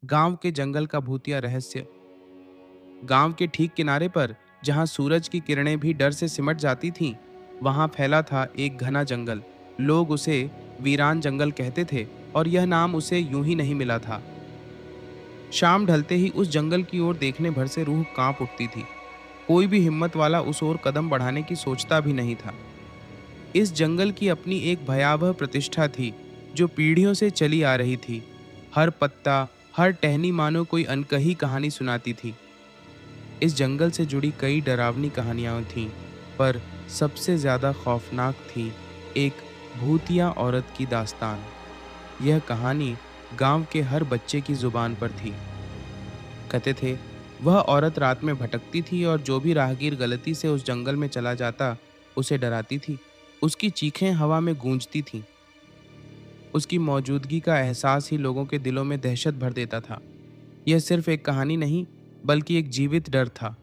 गांव के जंगल का भूतिया रहस्य। गांव के ठीक किनारे पर, जहां सूरज की किरणें भी डर से सिमट जाती थीं, वहां फैला था एक घना जंगल। लोग उसे वीरान जंगल कहते थे, और यह नाम उसे यूं ही नहीं मिला था। शाम ढलते ही उस जंगल की ओर देखने भर से रूह कांप उठती थी। कोई भी हिम्मत वाला उस ओर कदम बढ़ाने की सोचता भी नहीं था। इस जंगल की अपनी एक भयावह प्रतिष्ठा थी, जो पीढ़ियों से चली आ रही थी। हर पत्ता, हर टहनी मानो कोई अनकही कहानी सुनाती थी। इस जंगल से जुड़ी कई डरावनी कहानियां थीं, पर सबसे ज्यादा खौफनाक थी एक भूतिया औरत की दास्तान। यह कहानी गांव के हर बच्चे की जुबान पर थी। कहते थे, वह औरत रात में भटकती थी और जो भी राहगीर गलती से उस जंगल में चला जाता, उसे डराती थी। उसकी चीखें हवा में गूंजती थीं। उसकी मौजूदगी का एहसास ही लोगों के दिलों में दहशत भर देता था। यह सिर्फ एक कहानी नहीं, बल्कि एक जीवित डर था।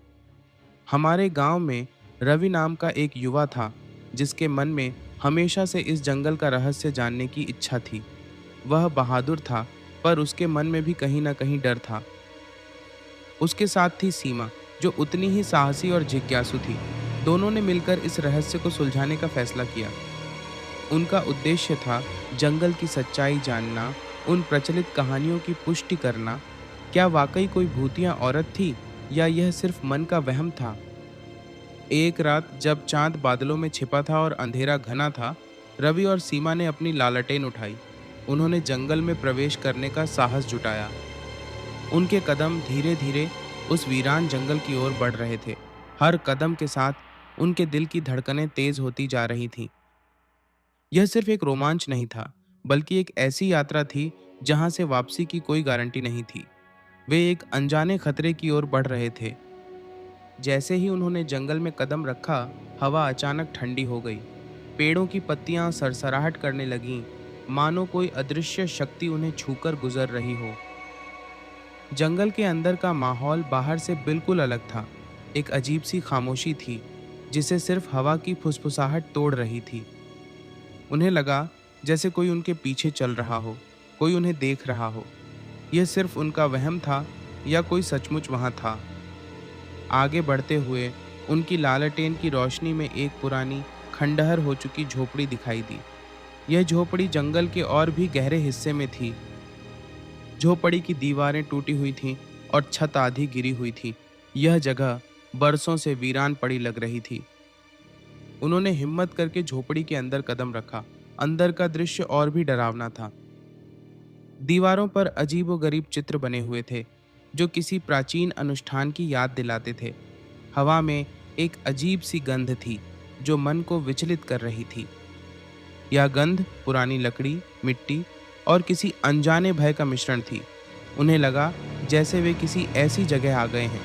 हमारे गांव में रवि नाम का एक युवा था, जिसके मन में हमेशा से इस जंगल का रहस्य जानने की इच्छा थी। वह बहादुर था, पर उसके मन में भी कहीं ना कहीं डर था। उसके साथ थी सीमा, जो उतनी ही साहसी और जिज्ञासु थी। दोनों ने मिलकर इस रहस्य को सुलझाने का फैसला किया। उनका उद्देश्य था जंगल की सच्चाई जानना, उन प्रचलित कहानियों की पुष्टि करना। क्या वाकई कोई भूतिया औरत थी, या यह सिर्फ मन का वहम था? एक रात जब चांद बादलों में छिपा था और अंधेरा घना था, रवि और सीमा ने अपनी लालटेन उठाई। उन्होंने जंगल में प्रवेश करने का साहस जुटाया। उनके कदम धीरे धीरे उस वीरान जंगल की ओर बढ़ रहे थे। हर कदम के साथ उनके दिल की धड़कनें तेज होती जा रही थीं। यह सिर्फ एक रोमांच नहीं था, बल्कि एक ऐसी यात्रा थी जहां से वापसी की कोई गारंटी नहीं थी। वे एक अनजाने खतरे की ओर बढ़ रहे थे। जैसे ही उन्होंने जंगल में कदम रखा, हवा अचानक ठंडी हो गई। पेड़ों की पत्तियां सरसराहट करने लगीं, मानो कोई अदृश्य शक्ति उन्हें छूकर गुजर रही हो। जंगल के अंदर का माहौल बाहर से बिल्कुल अलग था। एक अजीब सी खामोशी थी, जिसे सिर्फ हवा की फुसफुसाहट तोड़ रही थी। उन्हें लगा जैसे कोई उनके पीछे चल रहा हो, कोई उन्हें देख रहा हो। यह सिर्फ उनका वहम था, या कोई सचमुच वहां था? आगे बढ़ते हुए उनकी लालटेन की रोशनी में एक पुरानी, खंडहर हो चुकी झोपड़ी दिखाई दी। यह झोपड़ी जंगल के और भी गहरे हिस्से में थी। झोपड़ी की दीवारें टूटी हुई थीं और छत आधी गिरी हुई थी। यह जगह बरसों से वीरान पड़ी लग रही थी। उन्होंने हिम्मत करके झोपड़ी के अंदर कदम रखा। अंदर का दृश्य और भी डरावना था। दीवारों पर अजीबोगरीब चित्र बने हुए थे, जो किसी प्राचीन अनुष्ठान की याद दिलाते थे। हवा में एक अजीब सी गंध थी, जो मन को विचलित कर रही थी। यह गंध पुरानी लकड़ी, मिट्टी और किसी अनजाने भय का मिश्रण थी। उन्हें लगा जैसे वे किसी ऐसी जगह आ गए हैं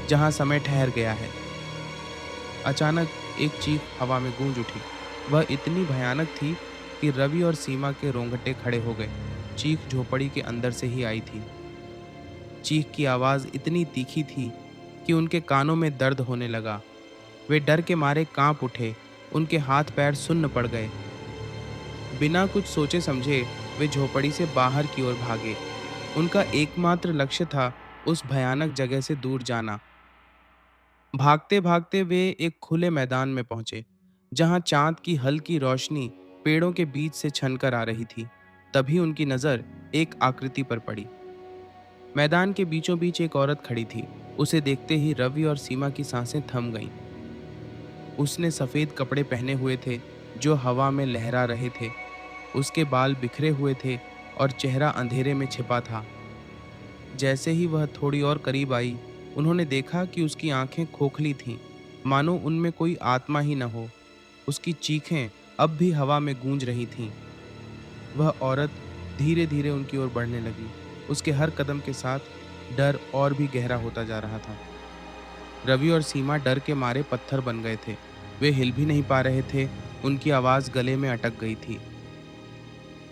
जहां समय ठहर गया है। अचानक एक चीख हवा में गूंज उठी। वह इतनी भयानक थी कि रवि और सीमा के रोंगटे खड़े हो गए। चीख झोपड़ी के अंदर से ही आई थी। चीख की आवाज इतनी तीखी थी कि उनके कानों में दर्द होने लगा। वे डर के मारे कांप उठे। उनके हाथ पैर सुन्न पड़ गए। बिना कुछ सोचे समझे वे झोपड़ी से बाहर की ओर भागे। उनका एकमात्र लक्ष्य था उस भयानक जगह से दूर जाना। भागते भागते वे एक खुले मैदान में पहुंचे, जहां चांद की हल्की रोशनी पेड़ों के बीच से छनकर आ रही थी। तभी उनकी नजर एक आकृति पर पड़ी। मैदान के बीचों बीच एक औरत खड़ी थी। उसे देखते ही रवि और सीमा की सांसें थम गईं। उसने सफेद कपड़े पहने हुए थे, जो हवा में लहरा रहे थे। उसके बाल बिखरे हुए थे और चेहरा अंधेरे में छिपा था। जैसे ही वह थोड़ी और करीब आई, उन्होंने देखा कि उसकी आंखें खोखली थीं, मानो उनमें कोई आत्मा ही न हो। उसकी चीखें अब भी हवा में गूंज रही थीं। वह औरत धीरे धीरे उनकी ओर बढ़ने लगी। उसके हर कदम के साथ डर और भी गहरा होता जा रहा था। रवि और सीमा डर के मारे पत्थर बन गए थे। वे हिल भी नहीं पा रहे थे। उनकी आवाज गले में अटक गई थी।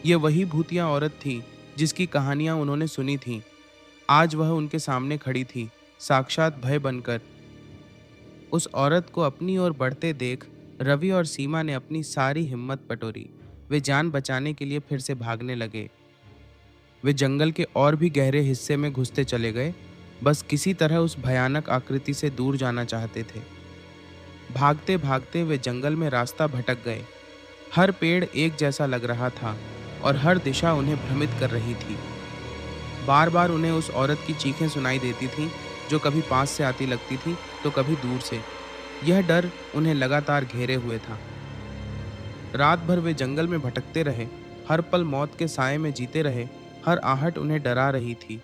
ये वही भूतिया औरत थी जिसकी कहानियां उन्होंने सुनी थीं। आज वह उनके सामने खड़ी थी, साक्षात भय बनकर। उस औरत को अपनी ओर बढ़ते देख रवि और सीमा ने अपनी सारी हिम्मत बटोरी। वे जान बचाने के लिए फिर से भागने लगे। वे जंगल के और भी गहरे हिस्से में घुसते चले गए, बस किसी तरह उस भयानक आकृति से दूर जाना चाहते थे। भागते भागते वे जंगल में रास्ता भटक गए। हर पेड़ एक जैसा लग रहा था और हर दिशा उन्हें भ्रमित कर रही थी। बार बार उन्हें उस औरत की चीखें सुनाई देती थीं, जो कभी पास से आती लगती थी तो कभी दूर से। यह डर उन्हें लगातार घेरे हुए था। रात भर वे जंगल में भटकते रहे, हर पल मौत के साए में जीते रहे, हर आहट उन्हें डरा रही थी।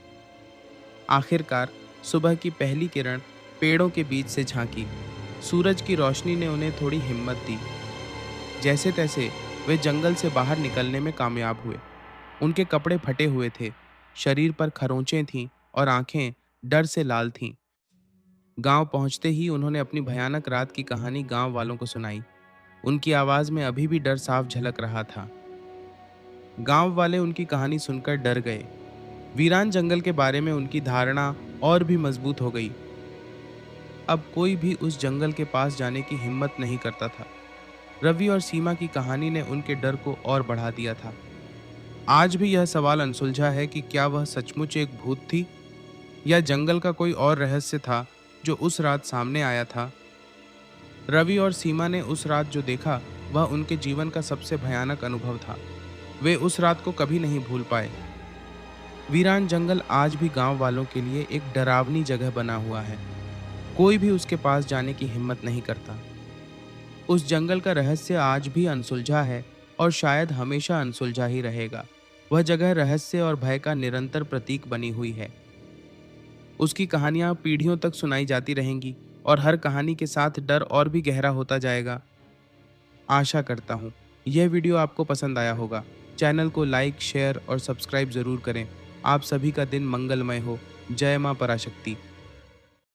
आखिरकार सुबह की पहली किरण पेड़ों के बीच से झांकी। सूरज की रोशनी ने उन्हें थोड़ी हिम्मत दी। जैसे तैसे वे जंगल से बाहर निकलने में कामयाब हुए। उनके कपड़े फटे हुए थे, शरीर पर खरोंचें थीं और आंखें डर से लाल थीं। गांव पहुंचते ही उन्होंने अपनी भयानक रात की कहानी गांव वालों को सुनाई। उनकी आवाज में अभी भी डर साफ झलक रहा था। गांव वाले उनकी कहानी सुनकर डर गए। वीरान जंगल के बारे में उनकी धारणा और भी मजबूत हो गई। अब कोई भी उस जंगल के पास जाने की हिम्मत नहीं करता था। रवि और सीमा की कहानी ने उनके डर को और बढ़ा दिया था। आज भी यह सवाल अनसुलझा है कि क्या वह सचमुच एक भूत थी या जंगल का कोई और रहस्य था जो उस रात सामने आया था। रवि और सीमा ने उस रात जो देखा वह उनके जीवन का सबसे भयानक अनुभव था। वे उस रात को कभी नहीं भूल पाए। वीरान जंगल आज भी गांव वालों के लिए एक डरावनी जगह बना हुआ है। कोई भी उसके पास जाने की हिम्मत नहीं करता। उस जंगल का रहस्य आज भी अनसुलझा है और शायद हमेशा अनसुलझा ही रहेगा। वह जगह रहस्य और भय का निरंतर प्रतीक बनी हुई है। उसकी कहानियां पीढ़ियों तक सुनाई जाती रहेंगी और हर कहानी के साथ डर और भी गहरा होता जाएगा। आशा करता हूँ यह वीडियो आपको पसंद आया होगा। चैनल को लाइक, शेयर और सब्सक्राइब जरूर करें। आप सभी का दिन मंगलमय हो। जय मां पराशक्ति।